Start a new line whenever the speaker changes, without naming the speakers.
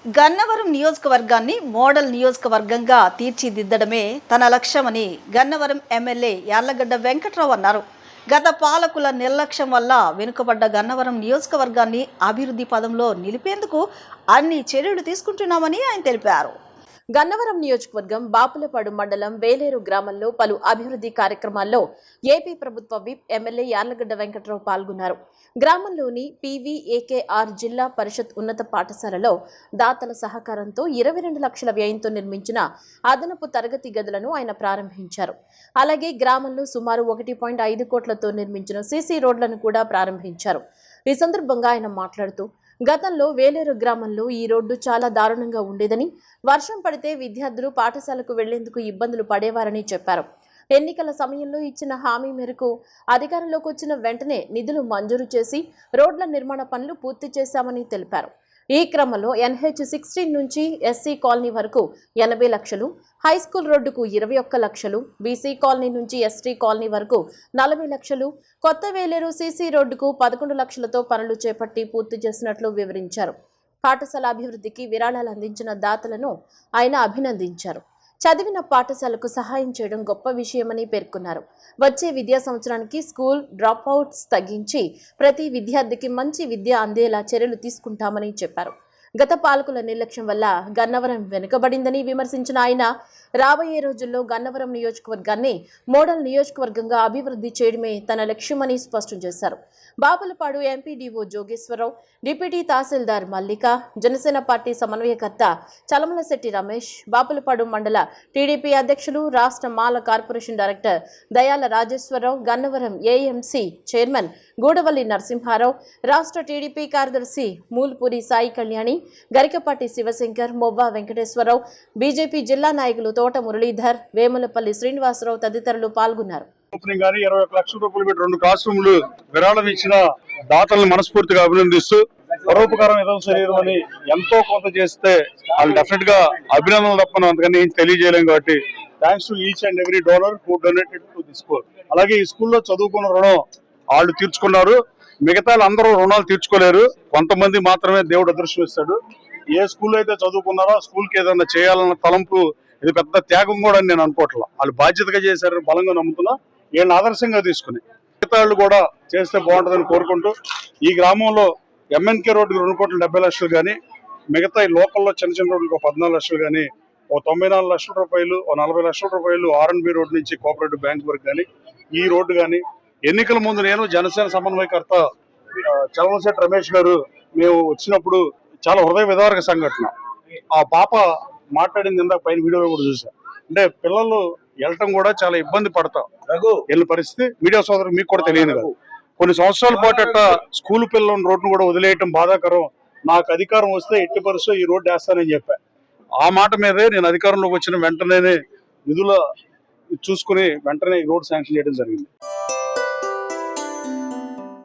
గన్నవరం నియోజకవర్గాన్ని మోడల్ నియోజకవర్గంగా తీర్చిదిద్దడమే తన లక్ష్యమని గన్నవరం ఎమ్మెల్యే యార్లగడ్డ వెంకట్రావు అన్నారు. గత పాలకుల నిర్లక్ష్యం వల్ల వెనుకబడ్డ గన్నవరం నియోజకవర్గాన్ని అభివృద్ధి పదంలో నిలిపేందుకు అన్ని చర్యలు తీసుకుంటున్నామని ఆయన తెలిపారు.
గన్నవరం నియోజకవర్గం బాపులపాడు మండలం వేలేరు గ్రామంలో పలు అభివృద్ధి కార్యక్రమాల్లో ఏపీ ప్రభుత్వ విప్ ఎమ్మెల్యే యార్లగడ్డ వెంకట్రావు పాల్గొన్నారు. గ్రామంలోని పీవీఏకేఆర్ జిల్లా పరిషత్ ఉన్నత పాఠశాలలో దాతల సహకారంతో 22 లక్షల వ్యయంతో నిర్మించిన అదనపు తరగతి గదులను ఆయన ప్రారంభించారు. అలాగే గ్రామంలో సుమారు 1.5 కోట్లతో నిర్మించిన సీసీ రోడ్లను కూడా ప్రారంభించారు. ఈ సందర్భంగా ఆయన మాట్లాడుతూ గతంలో వేలేరు గ్రామంలో ఈ రోడ్డు చాలా దారుణంగా ఉండేదని, వర్షం పడితే విద్యార్థులు పాఠశాలకు వెళ్లేందుకు ఇబ్బందులు పడేవారని చెప్పారు. ఎన్నికల సమయంలో ఇచ్చిన హామీ మేరకు అధికారంలోకి వచ్చిన వెంటనే నిధులు మంజూరు చేసి రోడ్ల నిర్మాణ పనులు పూర్తి చేశామని తెలిపారు. ఈ క్రమంలో NH16 నుంచి SC కాలనీ వరకు 80 లక్షలు, హైస్కూల్ రోడ్డుకు 21 లక్షలు, BC కాలనీ నుంచి ST కాలనీ వరకు 40 లక్షలు, కొత్త వేలేరు CC రోడ్డుకు 11 లక్షలతో పనులు చేపట్టి పూర్తి చేసినట్లు వివరించారు. పాఠశాల అభివృద్ధికి విరాళాలు అందించిన దాతలను ఆయన అభినందించారు. చదివిన పాఠశాలకు సహాయం చేయడం గొప్ప విషయమని పేర్కొన్నారు. వచ్చే విద్యా సంవత్సరానికి స్కూల్ డ్రాప్అవుట్స్ తగ్గించి ప్రతి విద్యార్థికి మంచి విద్య అందేలా చర్యలు తీసుకుంటామని చెప్పారు. గత పాలకుల నిర్లక్ష్యం వల్ల గన్నవరం వెనుకబడిందని విమర్శించిన ఆయన రాబోయే రోజుల్లో గన్నవరం నియోజకవర్గాన్ని మోడల్ నియోజకవర్గంగా అభివృద్ధి చేయడమే తన లక్ష్యమని స్పష్టం చేశారు. Bapulapadu MPDO Jogeswara Rao, deputy tahsildar Mallika, Janasena party సమన్వయకర్త చలమలశెట్టి రమేష్, బాపులపాడు మండల టీడీపీ అధ్యక్షులు, రాష్ట్ర Mala corporation director Dayala Rajeswara Rao, Gannavaram AMC chairman Gudavalli Narasimha Rao, రాష్ట్ర టీడీపీ కార్యదర్శి మూల్పూరి సాయి కళ్యాణి, గరికపాటి శివశంకర్, మొవ్వా వెంకటేశ్వరరావు, బీజేపీ జిల్లా నాయకులు తోట మురళీధర్, వేములపల్లి శ్రీనివాసరావు తదితరులు పాల్గొన్నారు.
21 లక్షల రూపాయలు పెట్టి 2 క్లాస్ రూములు విరాళం ఇచ్చిన దాతలను మనస్ఫూర్తిగా అభినందిస్తూ, పరోపకారం ఏదో శరీరం అని ఎంతో కొంత చేస్తే వాళ్ళు డెఫినెట్ గా అభినందనలు తప్పని అంతకని ఏం తెలియజేయలేం. కాబట్టి thanks to each and every donor who donated to the school. అలాగే ఈ స్కూల్లో చదువుకున్న రుణం వాళ్ళు తీర్చుకున్నారు. మిగతా అందరూ రుణాలు తీర్చుకోలేరు. కొంతమంది మాత్రమే దేవుడు అదృష్టం ఇస్తాడు. ఏ స్కూల్లో అయితే చదువుకున్నారో ఆ స్కూల్కి ఏదైనా చేయాలన్న తలంపు ఇది పెద్ద త్యాగం కూడా అని నేను అనుకోవట్లా. వాళ్ళు బాధ్యతగా చేశారని బలంగా నమ్ముతున్నా. వీళ్ళని ఆదర్శంగా తీసుకుని మిగతా వాళ్ళు కూడా చేస్తే బాగుంటుందని కోరుకుంటూ, ఈ గ్రామంలో MNK రోడ్డుకి 2.70 లక్షలు కానీ, మిగతా ఈ లోకల్లో చిన్న చిన్న రోడ్లకు 14 లక్షలు కానీ, 94 లక్షల రూపాయలు, 40 లక్షల రూపాయలు R&B రోడ్డు నుంచి కోఆపరేటివ్ బ్యాంక్ వరకు కానీ, ఈ రోడ్డు కానీ ఎన్నికల ముందు నేను జనసేన సమన్వయకర్త చలమలశెట్టి రమేష్ గారు మేము వచ్చినప్పుడు చాలా హృదయ విదారక సంఘటన. ఆ పాప మాట్లాడింది ఇందాక పైన వీడియోలో కూడా చూసా. అంటే పిల్లలు వెళ్ళటం కూడా చాలా ఇబ్బంది పడతాం వెళ్ళిన పరిస్థితి మీడియా సోదరు మీకు కూడా తెలియదు కదా. కొన్ని సంవత్సరాల పాటు అట్లా స్కూల్ పిల్లలను రోడ్డును కూడా వదిలేయటం బాధాకరం. నాకు అధికారం వస్తే ఎట్టి పరిస్థితుల్లో ఈ రోడ్డు వేస్తానని చెప్పా. ఆ మాట మీదే నేను అధికారంలోకి వచ్చిన వెంటనే నిధుల చూసుకుని వెంటనే ఈ రోడ్డు శాంక్షన్ చేయడం జరిగింది.